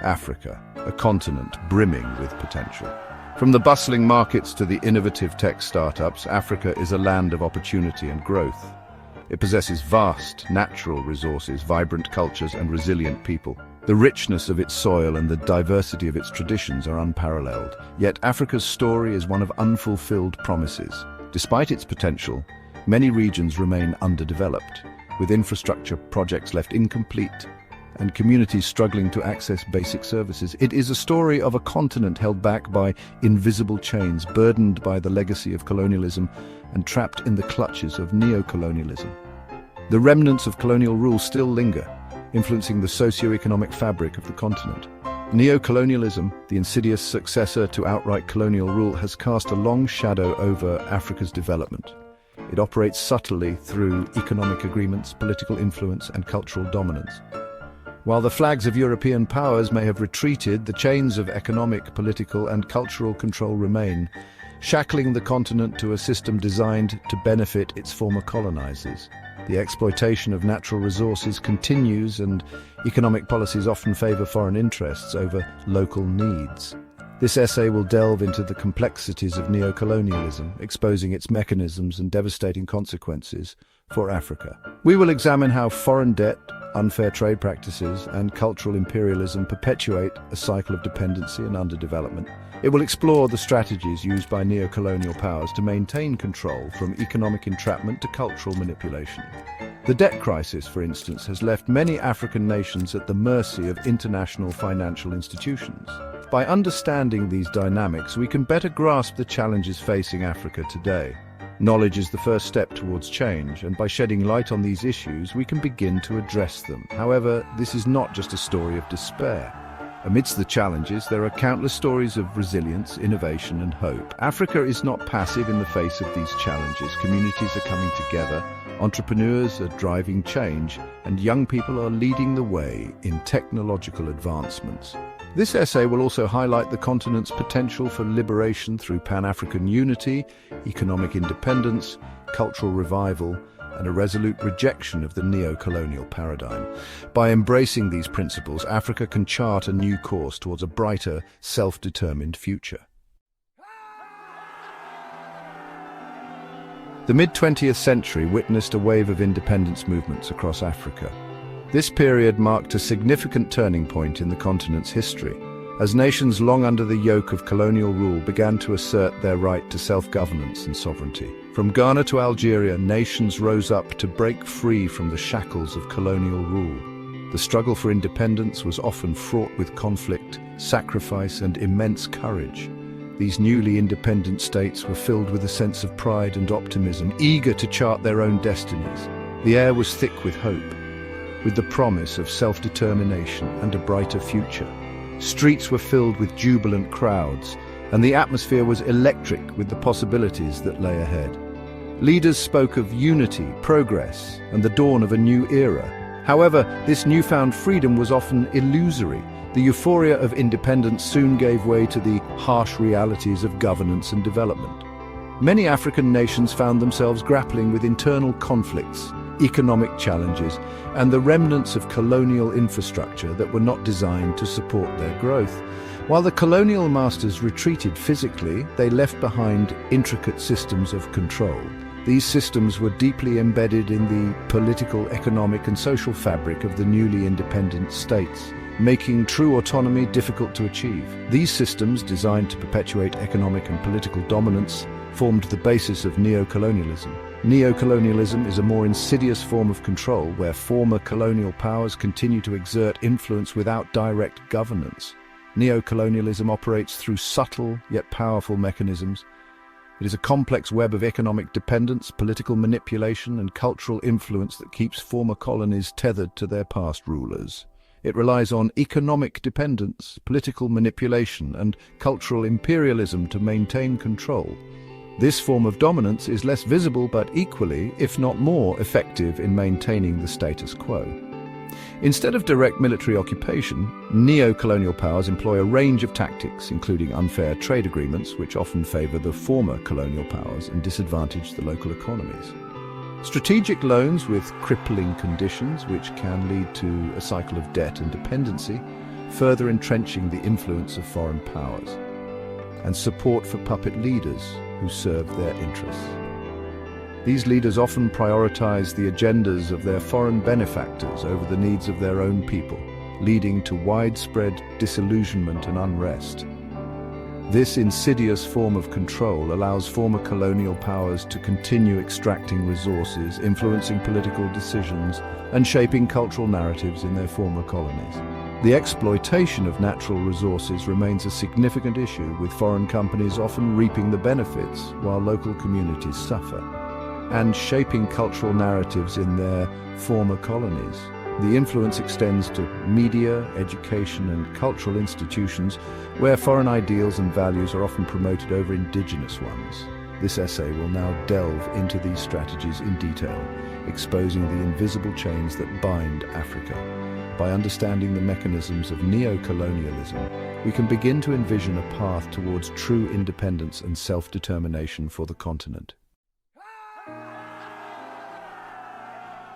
Africa, a continent brimming with potential. From the bustling markets to the innovative tech startups, Africa is a land of opportunity and growth. It possesses vast natural resources, vibrant cultures, and resilient people. The richness of its soil and the diversity of its traditions are unparalleled. Yet Africa's story is one of unfulfilled promises. Despite its potential, many regions remain underdeveloped, with infrastructure projects left incomplete and communities struggling to access basic services. It is a story of a continent held back by invisible chains, burdened by the legacy of colonialism and trapped in the clutches of neo-colonialism. The remnants of colonial rule still linger, influencing the socio-economic fabric of the continent. Neo-colonialism, the insidious successor to outright colonial rule, has cast a long shadow over Africa's development. It operates subtly through economic agreements, political influence, and cultural dominance. While the flags of European powers may have retreated, the chains of economic, political, and cultural control remain, shackling the continent to a system designed to benefit its former colonizers. The exploitation of natural resources continues, and economic policies often favor foreign interests over local needs. This essay will delve into the complexities of neo-colonialism, exposing its mechanisms and devastating consequences for Africa. We will examine how foreign debt, unfair trade practices, and cultural imperialism perpetuate a cycle of dependency and underdevelopment. It will explore the strategies used by neo-colonial powers to maintain control, from economic entrapment to cultural manipulation. The debt crisis, for instance, has left many African nations at the mercy of international financial institutions. By understanding these dynamics, we can better grasp the challenges facing Africa today. Knowledge is the first step towards change, and by shedding light on these issues, we can begin to address them. However, this is not just a story of despair. Amidst the challenges, there are countless stories of resilience, innovation, and hope. Africa is not passive in the face of these challenges. Communities are coming together, entrepreneurs are driving change, and young people are leading the way in technological advancements. This essay will also highlight the continent's potential for liberation through Pan-African unity, economic independence, cultural revival, and a resolute rejection of the neo-colonial paradigm. By embracing these principles, Africa can chart a new course towards a brighter, self-determined future. The mid-20th century witnessed a wave of independence movements across Africa. This period marked a significant turning point in the continent's history, as nations long under the yoke of colonial rule began to assert their right to self-governance and sovereignty. From Ghana to Algeria, nations rose up to break free from the shackles of colonial rule. The struggle for independence was often fraught with conflict, sacrifice, and immense courage. These newly independent states were filled with a sense of pride and optimism, eager to chart their own destinies. The air was thick with hope, with the promise of self-determination and a brighter future. Streets were filled with jubilant crowds, and the atmosphere was electric with the possibilities that lay ahead. Leaders spoke of unity, progress, and the dawn of a new era. However, this newfound freedom was often illusory. The euphoria of independence soon gave way to the harsh realities of governance and development. Many African nations found themselves grappling with internal conflicts, economic challenges, and the remnants of colonial infrastructure that were not designed to support their growth. While the colonial masters retreated physically, they left behind intricate systems of control. These systems were deeply embedded in the political, economic, and social fabric of the newly independent states, making true autonomy difficult to achieve. These systems, designed to perpetuate economic and political dominance, formed the basis of neo-colonialism. Neo-colonialism is a more insidious form of control, where former colonial powers continue to exert influence without direct governance. Neo-colonialism operates through subtle yet powerful mechanisms. It is a complex web of economic dependence, political manipulation, and cultural influence that keeps former colonies tethered to their past rulers. It relies on economic dependence, political manipulation, and cultural imperialism to maintain control. This form of dominance is less visible but equally, if not more, effective in maintaining the status quo. Instead of direct military occupation, neo-colonial powers employ a range of tactics, including unfair trade agreements, which often favor the former colonial powers and disadvantage the local economies. Strategic loans with crippling conditions, which can lead to a cycle of debt and dependency, further entrenching the influence of foreign powers, and support for puppet leaders who serve their interests. These leaders often prioritize the agendas of their foreign benefactors over the needs of their own people, leading to widespread disillusionment and unrest. This insidious form of control allows former colonial powers to continue extracting resources, influencing political decisions, and shaping cultural narratives in their former colonies. The exploitation of natural resources remains a significant issue, with foreign companies often reaping the benefits while local communities suffer, and shaping cultural narratives in their former colonies. The influence extends to media, education, and cultural institutions, where foreign ideals and values are often promoted over indigenous ones. This essay will now delve into these strategies in detail, exposing the invisible chains that bind Africa. By understanding the mechanisms of neo-colonialism, we can begin to envision a path towards true independence and self-determination for the continent.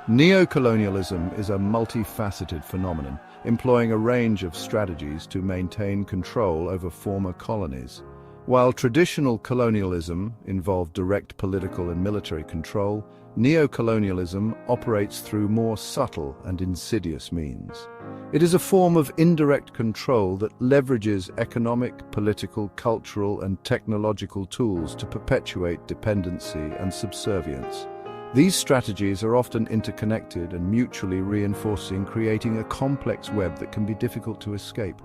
Neo-colonialism is a multifaceted phenomenon, employing a range of strategies to maintain control over former colonies. While traditional colonialism involved direct political and military control, neo-colonialism operates through more subtle and insidious means. It is a form of indirect control that leverages economic, political, cultural, and technological tools to perpetuate dependency and subservience. These strategies are often interconnected and mutually reinforcing, creating a complex web that can be difficult to escape.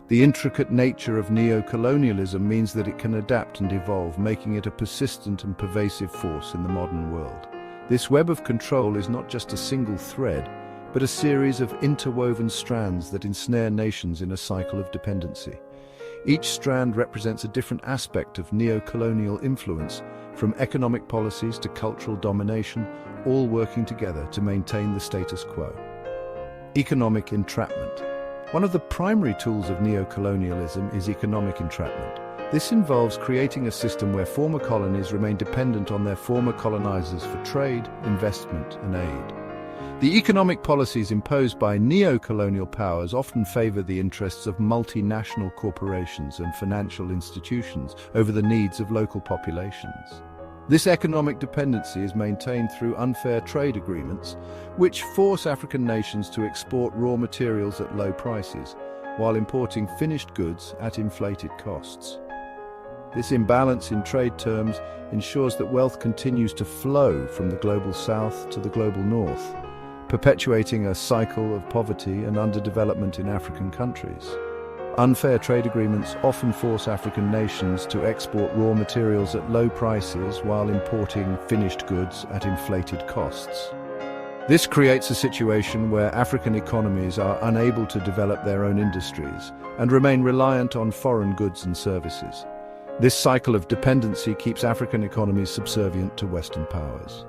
The intricate nature of neo-colonialism means that it can adapt and evolve, making it a persistent and pervasive force in the modern world. This web of control is not just a single thread, but a series of interwoven strands that ensnare nations in a cycle of dependency. Each strand represents a different aspect of neo-colonial influence, from economic policies to cultural domination, all working together to maintain the status quo. Economic entrapment. One of the primary tools of neo-colonialism is economic entrapment. This involves creating a system where former colonies remain dependent on their former colonizers for trade, investment, and aid. The economic policies imposed by neo-colonial powers often favor the interests of multinational corporations and financial institutions over the needs of local populations. This economic dependency is maintained through unfair trade agreements, which force African nations to export raw materials at low prices, while importing finished goods at inflated costs. This imbalance in trade terms ensures that wealth continues to flow from the global south to the global north, perpetuating a cycle of poverty and underdevelopment in African countries. Unfair trade agreements often force African nations to export raw materials at low prices while importing finished goods at inflated costs. This creates a situation where African economies are unable to develop their own industries and remain reliant on foreign goods and services. This cycle of dependency keeps African economies subservient to Western powers.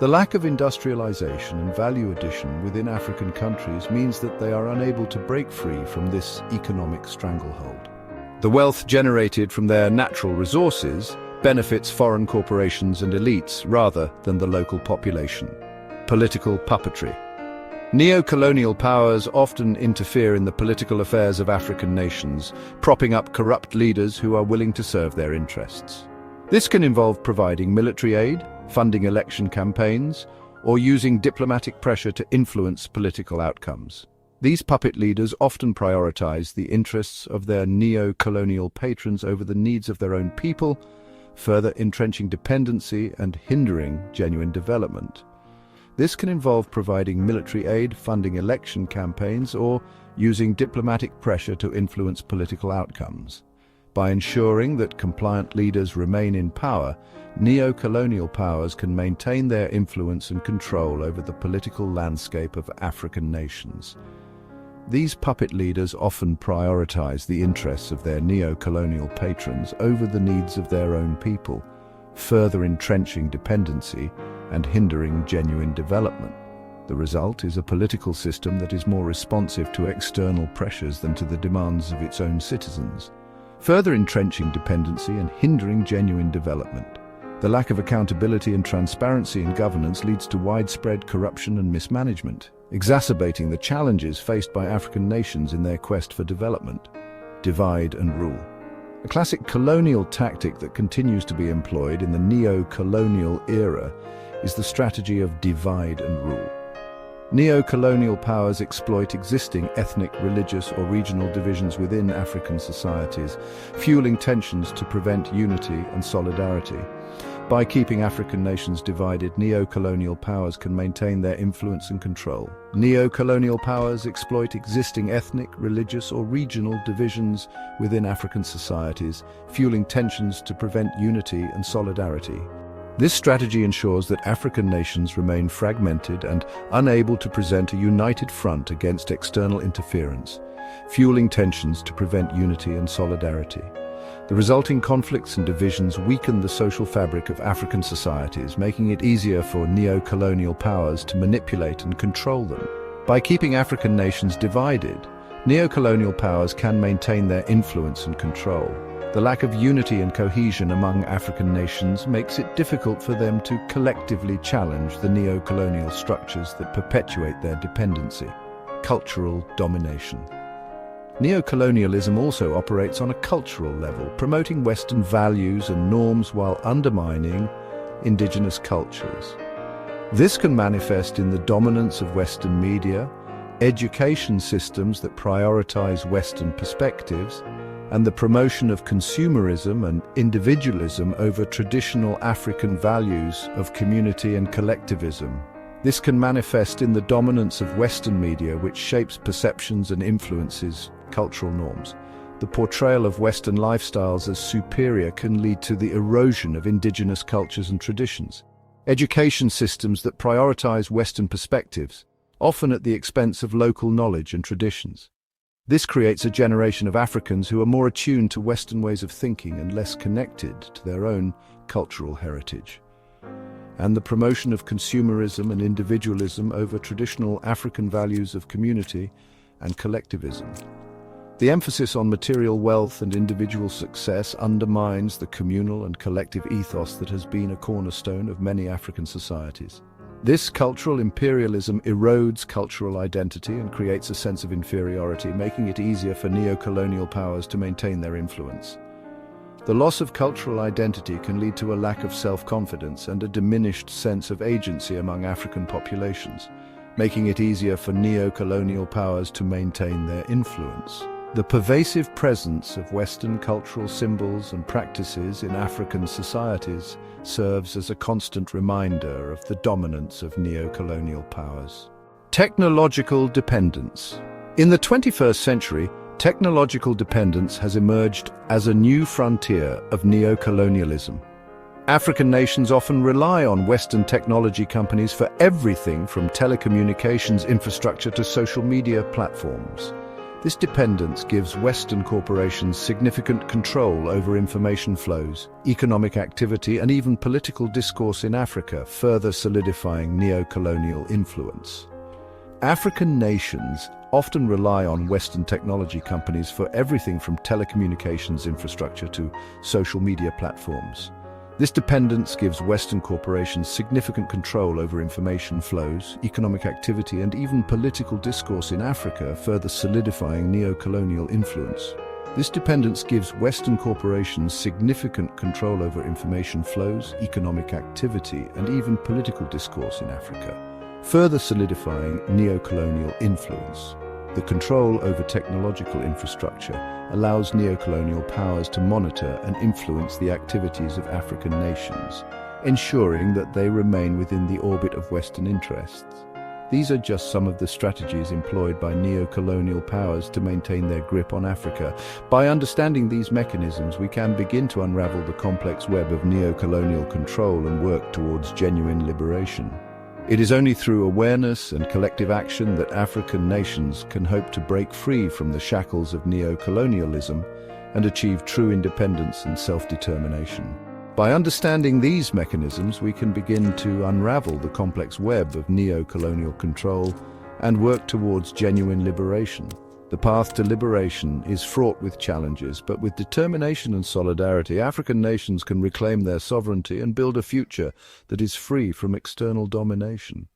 The lack of industrialization and value addition within African countries means that they are unable to break free from this economic stranglehold. The wealth generated from their natural resources benefits foreign corporations and elites rather than the local population. Political puppetry. Neo-colonial powers often interfere in the political affairs of African nations, propping up corrupt leaders who are willing to serve their interests. This can involve providing military aid, funding election campaigns, or using diplomatic pressure to influence political outcomes. These puppet leaders often prioritize the interests of their neo-colonial patrons over the needs of their own people, further entrenching dependency and hindering genuine development. This can involve providing military aid, funding election campaigns, or using diplomatic pressure to influence political outcomes. By ensuring that compliant leaders remain in power, neo-colonial powers can maintain their influence and control over the political landscape of African nations. These puppet leaders often prioritize the interests of their neo-colonial patrons over the needs of their own people, further entrenching dependency and hindering genuine development. The result is a political system that is more responsive to external pressures than to the demands of its own citizens, further entrenching dependency and hindering genuine development. The lack of accountability and transparency in governance leads to widespread corruption and mismanagement, exacerbating the challenges faced by African nations in their quest for development. Divide and rule. A classic colonial tactic that continues to be employed in the neo-colonial era is the strategy of divide and rule. Neo-colonial powers exploit existing ethnic, religious, or regional divisions within African societies, fueling tensions to prevent unity and solidarity. By keeping African nations divided, neo-colonial powers can maintain their influence and control. Neo-colonial powers exploit existing ethnic, religious, or regional divisions within African societies, fueling tensions to prevent unity and solidarity. This strategy ensures that African nations remain fragmented and unable to present a united front against external interference, fueling tensions to prevent unity and solidarity. The resulting conflicts and divisions weaken the social fabric of African societies, making it easier for neo-colonial powers to manipulate and control them. By keeping African nations divided, neo-colonial powers can maintain their influence and control. The lack of unity and cohesion among African nations makes it difficult for them to collectively challenge the neo-colonial structures that perpetuate their dependency. Cultural domination. Neo-colonialism also operates on a cultural level, promoting Western values and norms while undermining indigenous cultures. This can manifest in the dominance of Western media, education systems that prioritize Western perspectives, and the promotion of consumerism and individualism over traditional African values of community and collectivism. This can manifest in the dominance of Western media, which shapes perceptions and influences cultural norms. The portrayal of Western lifestyles as superior can lead to the erosion of indigenous cultures and traditions. Education systems that prioritize Western perspectives, often at the expense of local knowledge and traditions. This creates a generation of Africans who are more attuned to Western ways of thinking and less connected to their own cultural heritage. And the promotion of consumerism and individualism over traditional African values of community and collectivism. The emphasis on material wealth and individual success undermines the communal and collective ethos that has been a cornerstone of many African societies. This cultural imperialism erodes cultural identity and creates a sense of inferiority, making it easier for neo-colonial powers to maintain their influence. The loss of cultural identity can lead to a lack of self-confidence and a diminished sense of agency among African populations, making it easier for neo-colonial powers to maintain their influence. The pervasive presence of Western cultural symbols and practices in African societies serves as a constant reminder of the dominance of neo-colonial powers. Technological dependence. In the 21st century, technological dependence has emerged as a new frontier of neo-colonialism. African nations often rely on Western technology companies for everything from telecommunications infrastructure to social media platforms. This dependence gives Western corporations significant control over information flows, economic activity, and even political discourse in Africa, further solidifying neo-colonial influence. African nations often rely on Western technology companies for everything from telecommunications infrastructure to social media platforms. This dependence gives Western corporations significant control over information flows, economic activity, and even political discourse in Africa, further solidifying neo-colonial influence. This dependence gives Western corporations significant control over information flows, economic activity, and even political discourse in Africa, further solidifying neo-colonial influence. The control over technological infrastructure allows neo-colonial powers to monitor and influence the activities of African nations, ensuring that they remain within the orbit of Western interests. These are just some of the strategies employed by neo-colonial powers to maintain their grip on Africa. By understanding these mechanisms, we can begin to unravel the complex web of neo-colonial control and work towards genuine liberation. It is only through awareness and collective action that African nations can hope to break free from the shackles of neo-colonialism and achieve true independence and self-determination. By understanding these mechanisms, we can begin to unravel the complex web of neo-colonial control and work towards genuine liberation. The path to liberation is fraught with challenges, but with determination and solidarity, African nations can reclaim their sovereignty and build a future that is free from external domination.